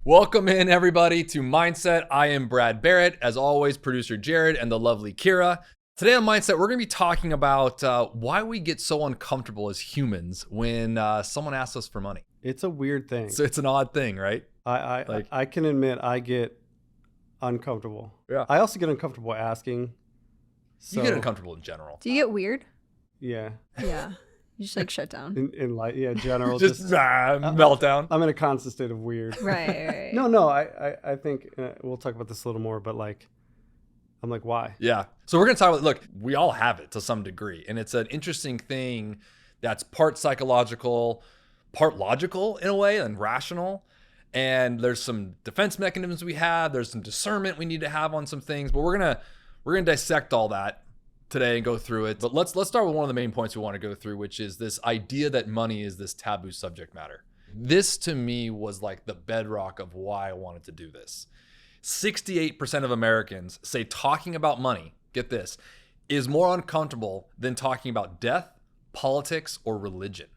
Welcome in, everybody, to Mindset. I am Brad Barrett. As always, producer Jared and the lovely Kira. Today on Mindset, we're going to be talking about why we get so uncomfortable as humans when someone asks us for money. It's a weird thing. So it's an odd thing, right? I can admit I get uncomfortable. Yeah. I also get uncomfortable asking. You get uncomfortable in general. Do you get weird? Yeah. Yeah. You just like shut down. In general. just meltdown. I'm in a constant state of weird. Right. No, I think we'll talk about this a little more, but I'm like, why? Yeah. So we're going to talk about, look, we all have it to some degree. And it's an interesting thing that's part psychological, part logical in a way, and rational. And there's some defense mechanisms we have. There's some discernment we need to have on some things. But we're gonna dissect all that today and go through it. But let's start with one of the main points we want to go through, which is this idea that money is this taboo subject matter. This to me was like the bedrock of why I wanted to do this. 68% of Americans say talking about money, get this, is more uncomfortable than talking about death, politics, or religion.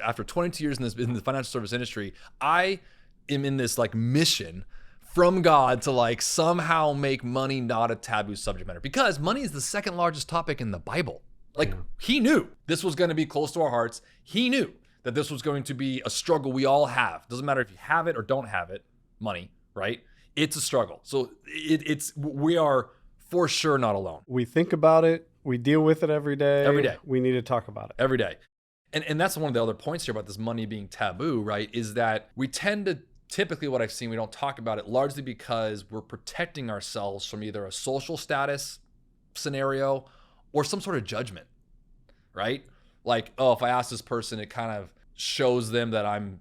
After 22 years in the financial service industry, I am in this like mission from God to like somehow make money not a taboo subject matter, because money is the second largest topic in the Bible. Like he knew this was going to be close to our hearts. He knew that this was going to be a struggle we all have. Doesn't matter if you have it or don't have it, money, right? It's a struggle. So we are for sure not alone. We think about it. We deal with it every day. Every day. We need to talk about it. Every day. And that's one of the other points here about this money being taboo, right? Is that we tend to, typically what I've seen, we don't talk about it largely because we're protecting ourselves from either a social status scenario or some sort of judgment, right? Like, oh, if I ask this person, it kind of shows them that I'm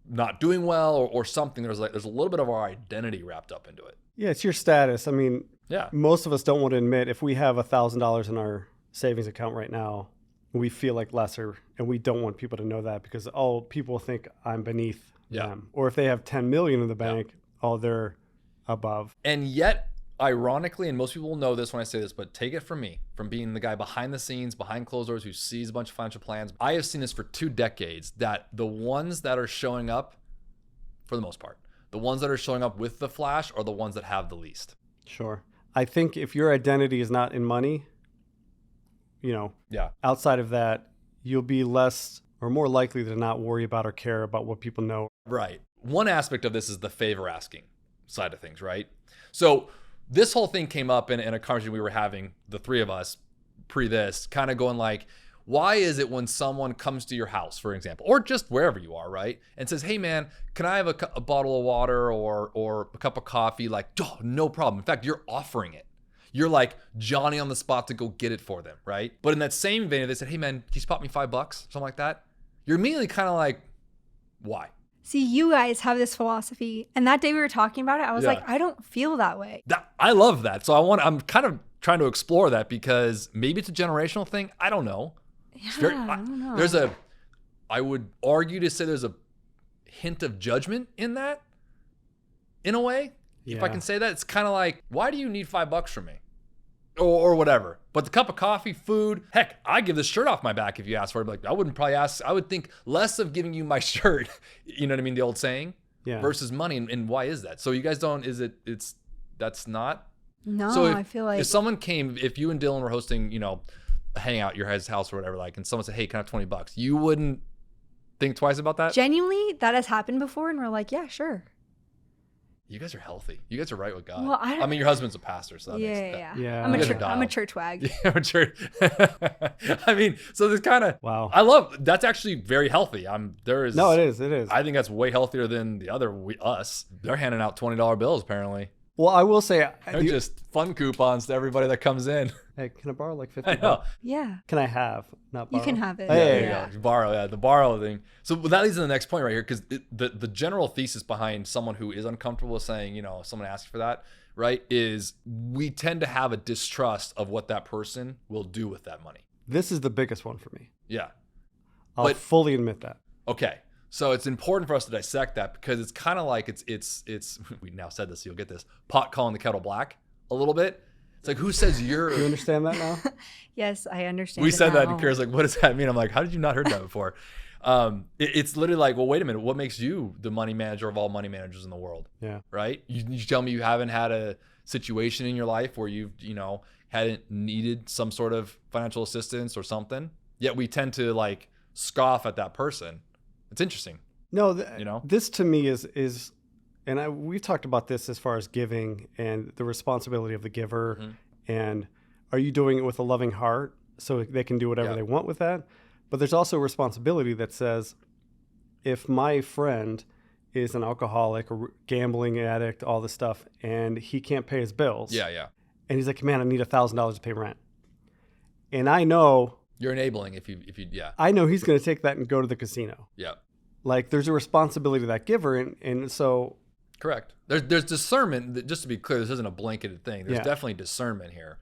not doing well or something. There's a little bit of our identity wrapped up into it. Yeah, it's your status. I mean, yeah, most of us don't want to admit if we have $1,000 in our savings account right now, we feel like lesser, and we don't want people to know that because people think I'm beneath them. Or if they have 10 million in the bank, they're above. And yet, ironically, and most people will know this when I say this, but take it from me, from being the guy behind the scenes, behind closed doors, who sees a bunch of financial plans. I have seen this for 2 decades, that the ones that are showing up, for the most part, the ones that are showing up with the flash are the ones that have the least. Sure. I think if your identity is not in money, outside of that, you'll be less or more likely to not worry about or care about what people know. Right. One aspect of this is the favor asking side of things, right? So this whole thing came up in a conversation we were having, the 3 of us, pre this, kind of going like, why is it when someone comes to your house, for example, or just wherever you are, right, and says, hey man, can I have a bottle of water or a cup of coffee? Like, oh, no problem. In fact, you're offering it. You're like Johnny on the spot to go get it for them, right? But in that same vein, if they said, hey man, can you spot me $5, something like that? You're immediately kind of like, why? See, you guys have this philosophy. And that day we were talking about it, I was like, I don't feel that way. I love that. So I'm kind of trying to explore that because maybe it's a generational thing. I don't know. Yeah, I don't know. I would argue to say there's a hint of judgment in that, in a way. If I can say that, it's kind of like, why do you need $5 from me? Or whatever. But the cup of coffee, food, heck, I give this shirt off my back if you ask for it. Like, I wouldn't probably ask. I would think less of giving you my shirt, you know what I mean? The old saying, versus money. And why is that? So you guys don't, that's not? No, so I feel like. If someone came, if you and Dylan were hosting, a hangout at your guys' house or whatever, and someone said, hey, can I have $20? You wouldn't think twice about that? Genuinely, that has happened before. And we're like, yeah, sure. You guys are healthy. You guys are right with God. Well, I mean, your husband's a pastor, so that makes sense. Yeah. I'm a church wag. Yeah, I'm a church. I mean, so there's kind of, wow. I love, that's actually very healthy. No, it is. I think that's way healthier than the other, us. They're handing out $20 bills, apparently. Well, I will say, they're just fun coupons to everybody that comes in. Hey, can I borrow like $50? I know. Yeah. Can I have, not borrow? You can have it. There you go. You borrow, the borrow thing. So that leads to the next point right here, because the general thesis behind someone who is uncomfortable with saying, if someone asks for that, right, is we tend to have a distrust of what that person will do with that money. This is the biggest one for me. Yeah. I'll fully admit that. Okay. So it's important for us to dissect that because it's kind of like it's we now said this, so you'll get this, pot calling the kettle black a little bit. It's like, who says you're... You understand that now? Yes, I understand. We said that and Kira's like, what does that mean? I'm like, how did you not heard that before? It's literally like, well, wait a minute. What makes you the money manager of all money managers in the world? Yeah. Right. You tell me you haven't had a situation in your life where you've, hadn't needed some sort of financial assistance or something. Yet we tend to like scoff at that person. It's interesting. No, this to me is, we've talked about this as far as giving and the responsibility of the giver. And are you doing it with a loving heart so they can do whatever they want with that? But there's also a responsibility that says, if my friend is an alcoholic or gambling addict, all this stuff, and he can't pay his bills. Yeah. And he's like, man, I need $1,000 to pay rent. And I know. You're enabling if you. I know he's going to take that and go to the casino. Yeah. Like there's a responsibility to that giver. And so. Correct. There's discernment. Just to be clear, this isn't a blanketed thing. There's definitely discernment here.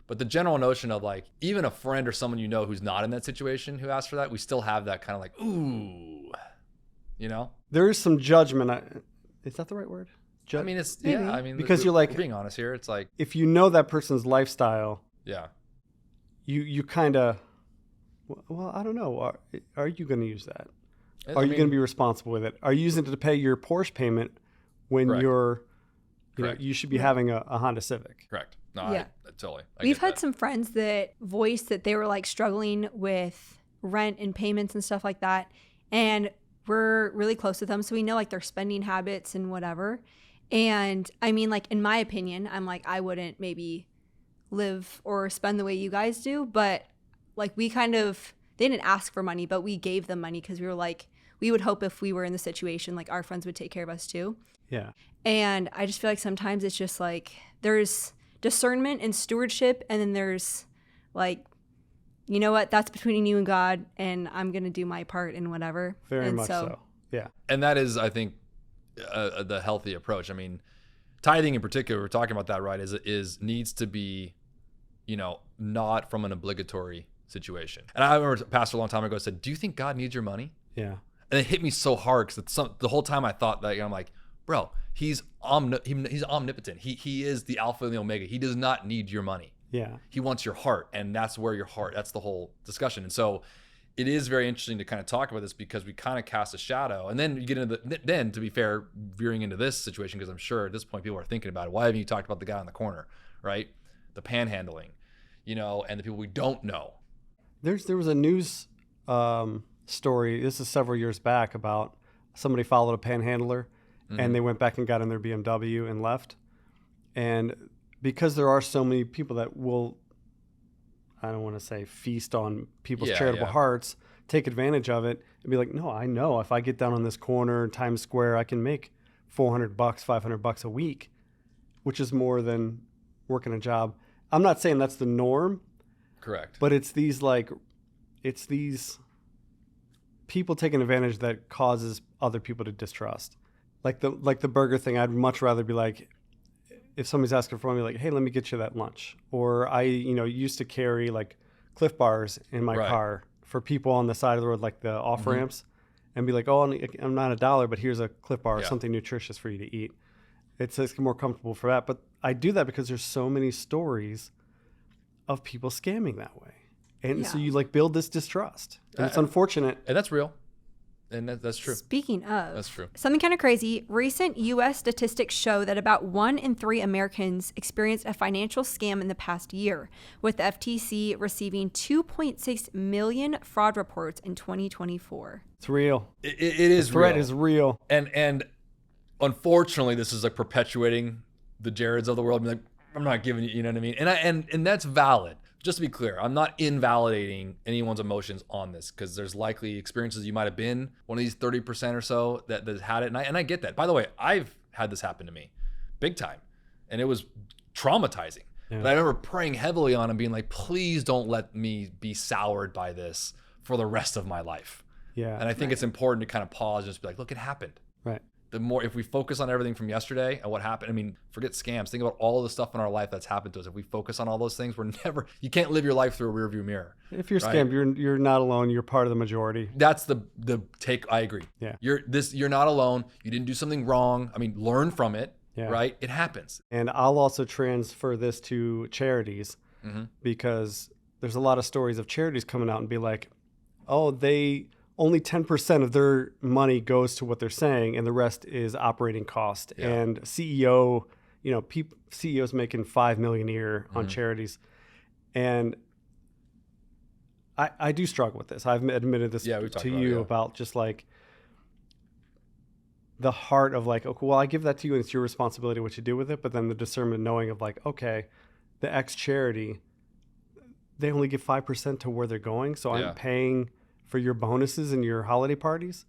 But the general notion of like, even a friend or someone who's not in that situation who asks for that, we still have that kind of like, ooh, There is some judgment. Is that the right word? It's, because you're like, being honest here, it's like, if you know that person's lifestyle, you kind of, well, I don't know. Are you going to use that? Are you going to be responsible with it? Are you using it to pay your Porsche payment when you're, you should be having a Honda Civic? Correct. No, I totally. We've had some friends that voiced that they were like struggling with rent and payments and stuff like that. And we're really close with them. So we know like their spending habits and whatever. And I mean, like, in my opinion, I'm like, I wouldn't maybe live or spend the way you guys do. But like, they didn't ask for money, but we gave them money because we were like, we would hope if we were in the situation, like our friends would take care of us too. Yeah. And I just feel like sometimes it's just like, there's discernment and stewardship. And then there's like, you know what, that's between you and God, and I'm going to do my part in whatever. Very much so. Yeah. And that is, I think, the healthy approach. I mean, tithing in particular, we're talking about that, right, is needs to be, not from an obligatory situation. And I remember a pastor a long time ago said, do you think God needs your money? Yeah. And it hit me so hard because the whole time I thought that, I'm like, bro, he's omnipotent. He is the Alpha and the Omega. He does not need your money. Yeah. He wants your heart, and that's where your heart, that's the whole discussion. And so it is very interesting to kind of talk about this because we kind of cast a shadow. And then you get into then to be fair, veering into this situation, because I'm sure at this point people are thinking about it. Why haven't you talked about the guy on the corner, right? The panhandling, and the people we don't know. There was a news story, this is several years back, about somebody followed a panhandler and they went back and got in their BMW and left. And because there are so many people that will, I don't want to say feast on people's charitable hearts, take advantage of it and be like, no, I know if I get down on this corner in Times Square, I can make $400, $500 a week, which is more than working a job. I'm not saying that's the norm. Correct. But it's these people taking advantage that causes other people to distrust. Like the burger thing, I'd much rather be like, if somebody's asking for money, like, hey, let me get you that lunch. Or I, used to carry like Cliff Bars in my car for people on the side of the road, like the off ramps, and be like, oh, I'm not $1, but here's a Cliff Bar, something nutritious for you to eat. It's more comfortable for that. But I do that because there's so many stories of people scamming that way. And so you like build this distrust. And it's unfortunate. And that's real. And that's true. Speaking of, that's true. Something kind of crazy. Recent U.S. statistics show that about 1 in 3 Americans experienced a financial scam in the past year, with the FTC receiving 2.6 million fraud reports in 2024. It's real. It is the threat real. is real. And unfortunately, this is like perpetuating the Jareds of the world. Like, I'm not giving you, you know what I mean? And that's valid. Just to be clear, I'm not invalidating anyone's emotions on this, because there's likely experiences you might have been one of these 30% or so that had it. And I get that. By the way, I've had this happen to me big time, and it was traumatizing. Yeah. But I remember praying heavily on and being like, please don't let me be soured by this for the rest of my life. Yeah. And I think it's important to kind of pause and just be like, look, it happened. Right. The more, if we focus on everything from yesterday and what happened, I mean, forget scams. Think about all the stuff in our life that's happened to us. If we focus on all those things, you can't live your life through a rearview mirror. If you're scammed, you're not alone. You're part of the majority. That's the take. I agree. Yeah. You're not alone. You didn't do something wrong. I mean, learn from it. Yeah. Right. It happens. And I'll also transfer this to charities, because there's a lot of stories of charities coming out and be like, oh, they only 10% of their money goes to what they're saying, and the rest is operating cost. Yeah. And CEO, CEOs making $5 million a year on charities. And I do struggle with this. I've admitted this to you about just like the heart of like, okay, well, I give that to you and it's your responsibility what you do with it. But then the discernment knowing of like, okay, the X charity, they only give 5% to where they're going. So I'm paying for your bonuses and your holiday parties.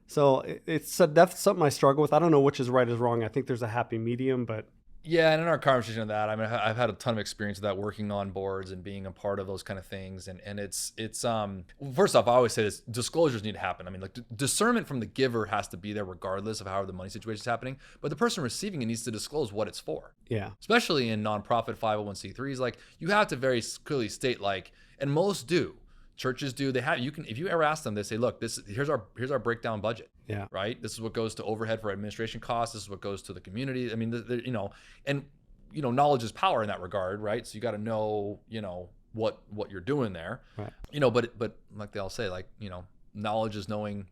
So that's something I struggle with. I don't know which is right or wrong. I think there's a happy medium, but yeah, and in our conversation of that, I mean, I've had a ton of experience with that, working on boards and being a part of those kind of things. And it's first off, I always say this: disclosures need to happen. I mean, like discernment from the giver has to be there regardless of how the money situation is happening. But the person receiving it needs to disclose what it's for. Yeah. Especially in nonprofit 501c3s, like you have to very clearly state, like, and most do. Churches do. They have. You can, if you ever ask them, they say, "Look, here's our breakdown budget. Yeah, right. This is what goes to overhead for administration costs. This is what goes to the community. I mean, knowledge is power in that regard, right? So you got to know, what you're doing there, right? But like they all say, like, knowledge is knowing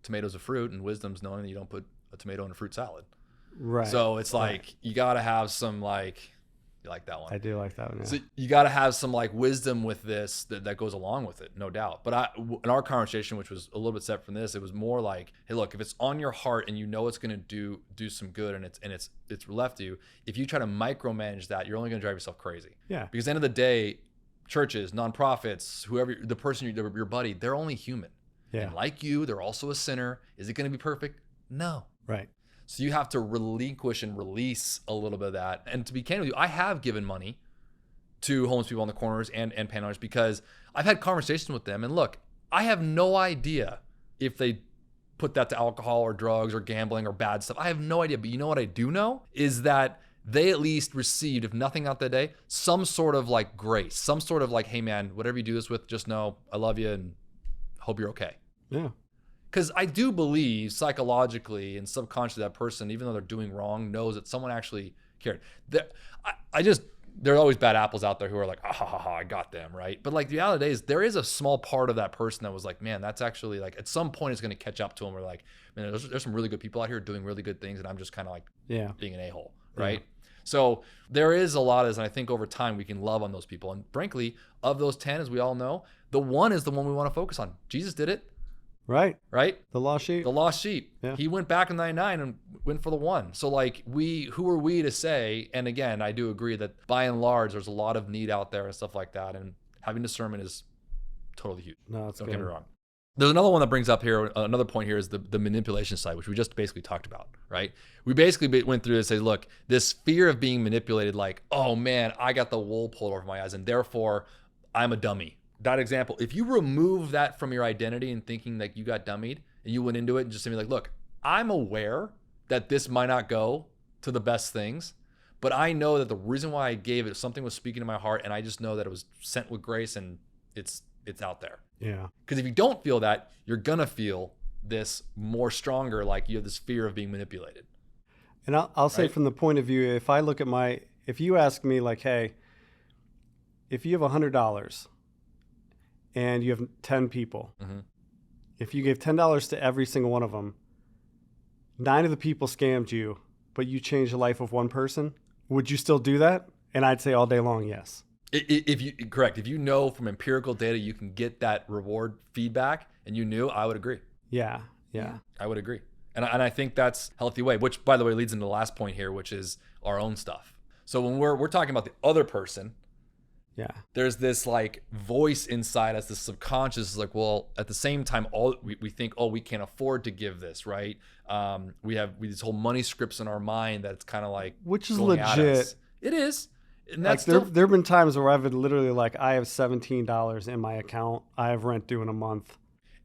tomatoes are fruit, and wisdom's knowing that you don't put a tomato in a fruit salad. Right. So it's like you got to have some like. You like that one? I do like that one. Yeah. So you got to have some like wisdom with this that goes along with it, no doubt. But in our conversation, which was a little bit separate from this, it was more like, hey, look, if it's on your heart and it's going to do some good and it's left you, if you try to micromanage that, you're only going to drive yourself crazy. Yeah. Because at the end of the day, churches, nonprofits, whoever the person your buddy, they're only human. Yeah. And like you, they're also a sinner. Is it going to be perfect? No. Right. So you have to relinquish and release a little bit of that. And to be candid with you, I have given money to homeless people on the corners and panhandlers because I've had conversations with them. And look, I have no idea if they put that to alcohol or drugs or gambling or bad stuff. I have no idea. But you know what I do know is that they at least received, if nothing out that day, some sort of like grace, some sort of like, hey man, whatever you do this with, just know I love you and hope you're okay. Yeah. Because I do believe psychologically and subconsciously that person, even though they're doing wrong, knows that someone actually cared. There are always bad apples out there who are like, I got them, right? But like the reality is there is a small part of that person that was like, man, that's actually like at some point it's going to catch up to them. We're like, man, there's some really good people out here doing really good things and I'm just kind of like being an a-hole, right? Yeah. So there is a lot of, and I think over time we can love on those people. And frankly, of those 10, as we all know, the one is the one we want to focus on. Jesus did it. Right. The lost sheep. Yeah. He went back in 99 and went for the one. So like who are we to say? And again, I do agree that by and large, there's a lot of need out there and stuff like that. And having discernment is totally huge. No, don't get me wrong. There's another one that brings up here. Another point here is the manipulation side, which we just basically talked about, right? We basically went through and say, look, this fear of being manipulated, like, oh man, I got the wool pulled over my eyes and therefore I'm a dummy. That example, if you remove that from your identity and thinking like you got dummied and you went into it and just saying like, look, I'm aware that this might not go to the best things, but I know that the reason why I gave it, something was speaking to my heart and I just know that it was sent with grace and it's out there. Yeah. Because if you don't feel that, you're going to feel this more stronger, like you have this fear of being manipulated. And I'll say from the point of view, if you ask me like, hey, if you have $100, and you have 10 people. Mm-hmm. If you gave $10 to every single one of them, 9 of the people scammed you, but you changed the life of one person, would you still do that? And I'd say all day long, yes. Correct. If you know from empirical data you can get that reward feedback and you knew, I would agree. Yeah. I would agree. And I think that's a healthy way, which by the way leads into the last point here, which is our own stuff. So when we're talking about the other person, yeah, there's this like voice inside us, the subconscious is like, well, at the same time, we think, oh, we can't afford to give this, right? We have these whole money scripts in our mind that's kind of like, which is legit. It is. And that's like there have been times where I've literally like, I have $17 in my account. I have rent due in a month.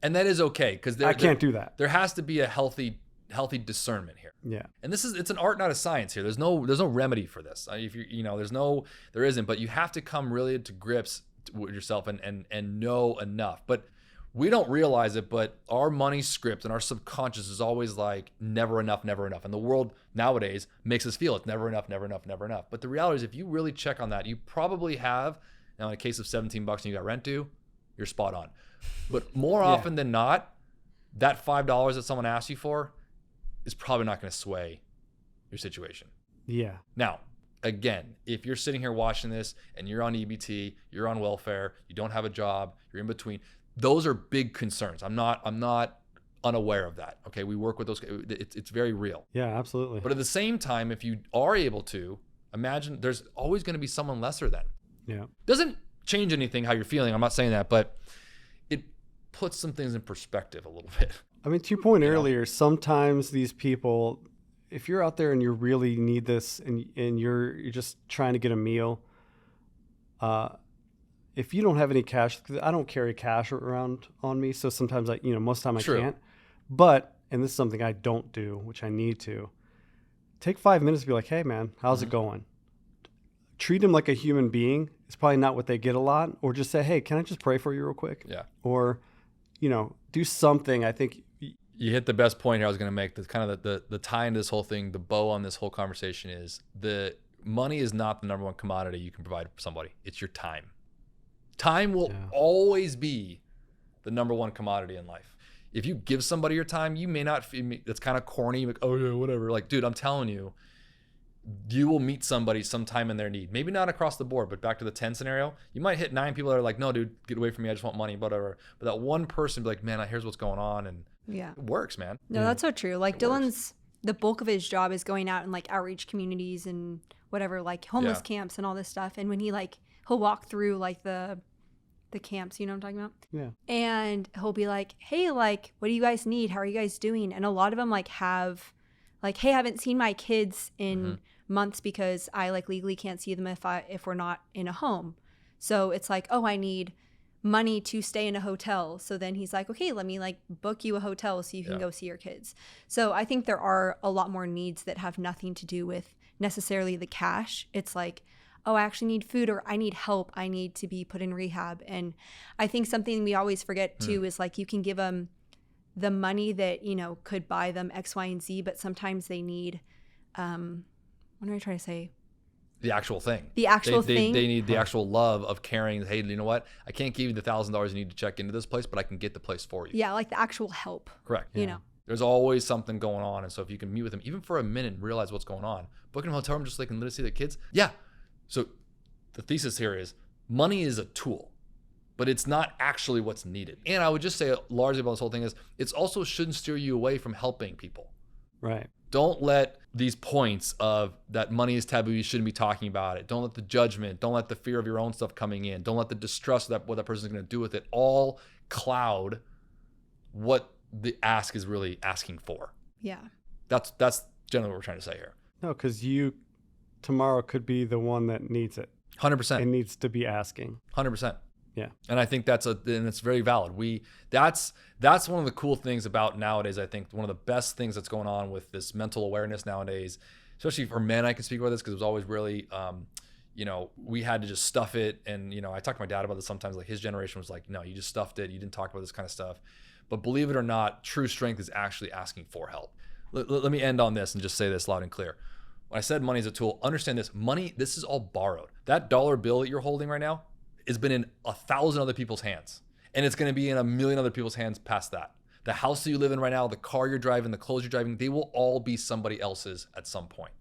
And that is okay. Because I can't do that. There has to be a healthy discernment here. Yeah. And it's an art, not a science here. There's no remedy for this. If there isn't, but you have to come really to grips with yourself and know enough. But we don't realize it, but our money script and our subconscious is always like never enough, never enough. And the world nowadays makes us feel it's never enough, never enough, never enough. But the reality is if you really check on that, you probably have, now in a case of $17 and you got rent due, you're spot on. But more often than not, that $5 that someone asks you for is probably not going to sway your situation. Yeah. Now, again, if you're sitting here watching this and you're on EBT, you're on welfare, you don't have a job, you're in between, those are big concerns. I'm not unaware of that. Okay, we work with those. It's very real. Yeah, absolutely. But at the same time, if you are able to imagine, there's always going to be someone lesser than. Yeah. Doesn't change anything how you're feeling. I'm not saying that, but it puts some things in perspective a little bit. I mean, to your point earlier, sometimes these people, if you're out there and you really need this and you're just trying to get a meal, if you don't have any cash, 'cause I don't carry cash around on me, so sometimes most of the time I can't. But, and this is something I don't do, which I need to, take 5 minutes to be like, hey man, how's it going? Treat them like a human being. It's probably not what they get a lot. Or just say, hey, can I just pray for you real quick? Yeah. Or, do something. I think you hit the best point here I was going to make. The kind of the tie into this whole thing, the bow on this whole conversation is the money is not the number one commodity you can provide for somebody. It's your time. Time will always be the number one commodity in life. If you give somebody your time, you may not feel, it's kind of corny, like, oh yeah, whatever. Like, dude, I'm telling you, you will meet somebody sometime in their need. Maybe not across the board, but back to the 10 scenario, you might hit 9 people that are like, no, dude, get away from me. I just want money, whatever. But that one person be like, man, here's what's going on. And it works, man. No, that's so true. Like the bulk of his job is going out and like outreach communities and whatever, like homeless camps and all this stuff. And when he'll walk through like the camps, you know what I'm talking about? Yeah. And he'll be like, hey, like, what do you guys need? How are you guys doing? And a lot of them like have like, hey, I haven't seen my kids in months because I like legally can't see them if we're not in a home. So it's like, oh, I need money to stay in a hotel. So then he's like, okay, let me like book you a hotel so you can go see your kids. So I think there are a lot more needs that have nothing to do with necessarily the cash. It's like, oh, I actually need food, or I need help. I need to be put in rehab. And I think something we always forget too is like, you can give them the money that, could buy them X, Y, and Z, but sometimes they need, what am I trying to say? The actual thing. The actual thing. They need the actual love of caring. Hey, you know what? I can't give you the $1,000 you need to check into this place, but I can get the place for you. Yeah, like the actual help. Correct. You know. There's always something going on. And so if you can meet with them, even for a minute, and realize what's going on, book them a hotel room just so they can literally see the kids. Yeah. So the thesis here is money is a tool, but it's not actually what's needed. And I would just say largely about this whole thing is it's also shouldn't steer you away from helping people. Right. Don't let these points of that money is taboo, you shouldn't be talking about it. Don't let the judgment, don't let the fear of your own stuff coming in, don't let the distrust of what that person's going to do with it all cloud what the ask is really asking for. Yeah. That's generally what we're trying to say here. No, because you tomorrow could be the one that needs it. 100%. It needs to be asking. 100%. Yeah. And I think and it's very valid. That's one of the cool things about nowadays. I think one of the best things that's going on with this mental awareness nowadays, especially for men, I can speak about this because it was always really, we had to just stuff it. And, I talk to my dad about this sometimes, like his generation was like, no, you just stuffed it. You didn't talk about this kind of stuff. But believe it or not, true strength is actually asking for help. Let me end on this and just say this loud and clear. When I said money is a tool, understand this. Money, this is all borrowed. That dollar bill that you're holding right now has been in 1,000 other people's hands. And it's going to be in 1,000,000 other people's hands past that. The house that you live in right now, the car you're driving, the clothes you're driving, they will all be somebody else's at some point.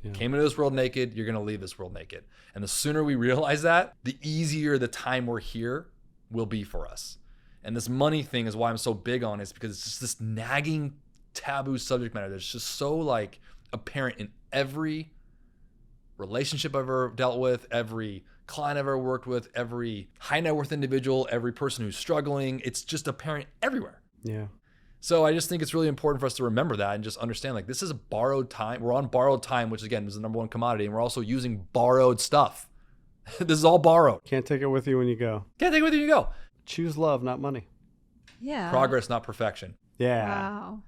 Yeah. Came into this world naked, you're going to leave this world naked. And the sooner we realize that, the easier the time we're here will be for us. And this money thing is why I'm so big on it, is because it's just this nagging taboo subject matter that's just so like apparent in every relationship I've ever dealt with, every client I've ever worked with, every high net worth individual, every person who's struggling. It's just apparent everywhere. Yeah. So I just think it's really important for us to remember that and just understand, like, this is a borrowed time. We're on borrowed time, which again is the number one commodity. And we're also using borrowed stuff. This is all borrowed. Can't take it with you when you go. Can't take it with you when you go. Choose love, not money. Yeah. Progress, not perfection. Yeah. Wow.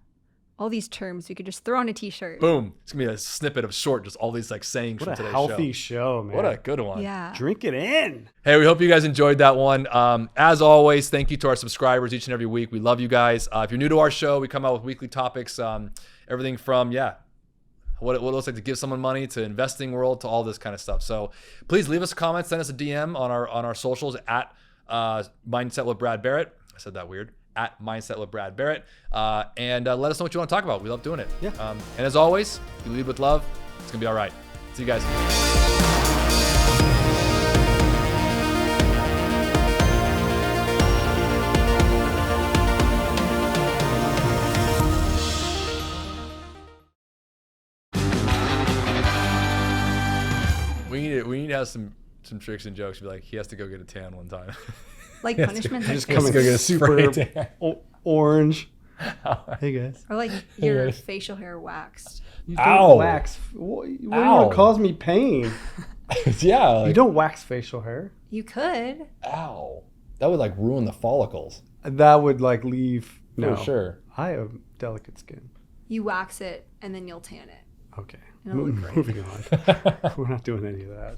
All these terms we could just throw on a t-shirt. Boom. It's going to be a snippet of short, just all these like sayings from today's show. What a healthy show, man. What a good one. Yeah. Drink it in. Hey, we hope you guys enjoyed that one. As always, thank you to our subscribers each and every week. We love you guys. If you're new to our show, we come out with weekly topics, everything from, what it looks like to give someone money, to investing world, to all this kind of stuff. So please leave us a comment, send us a DM on our socials at Mindset with Brad Barrett. I said that weird. At Mindset with Brad Barrett. And let us know what you want to talk about. We love doing it. Yeah. And as always, if you lead with love, it's going to be all right. See you guys. We need to have some tricks and jokes. Be like, he has to go get a tan one time. Like punishment. Just coming go get a super orange. Hey guys. Or like your facial hair waxed. You Ow. don't wax. What do you want to cause me pain? Yeah. Like, you don't wax facial hair. You could. Ow. That would like ruin the follicles. That would like leave. No. For sure. I have delicate skin. You wax it and then you'll tan it. Okay. It'll look great. Moving on. We're not doing any of that.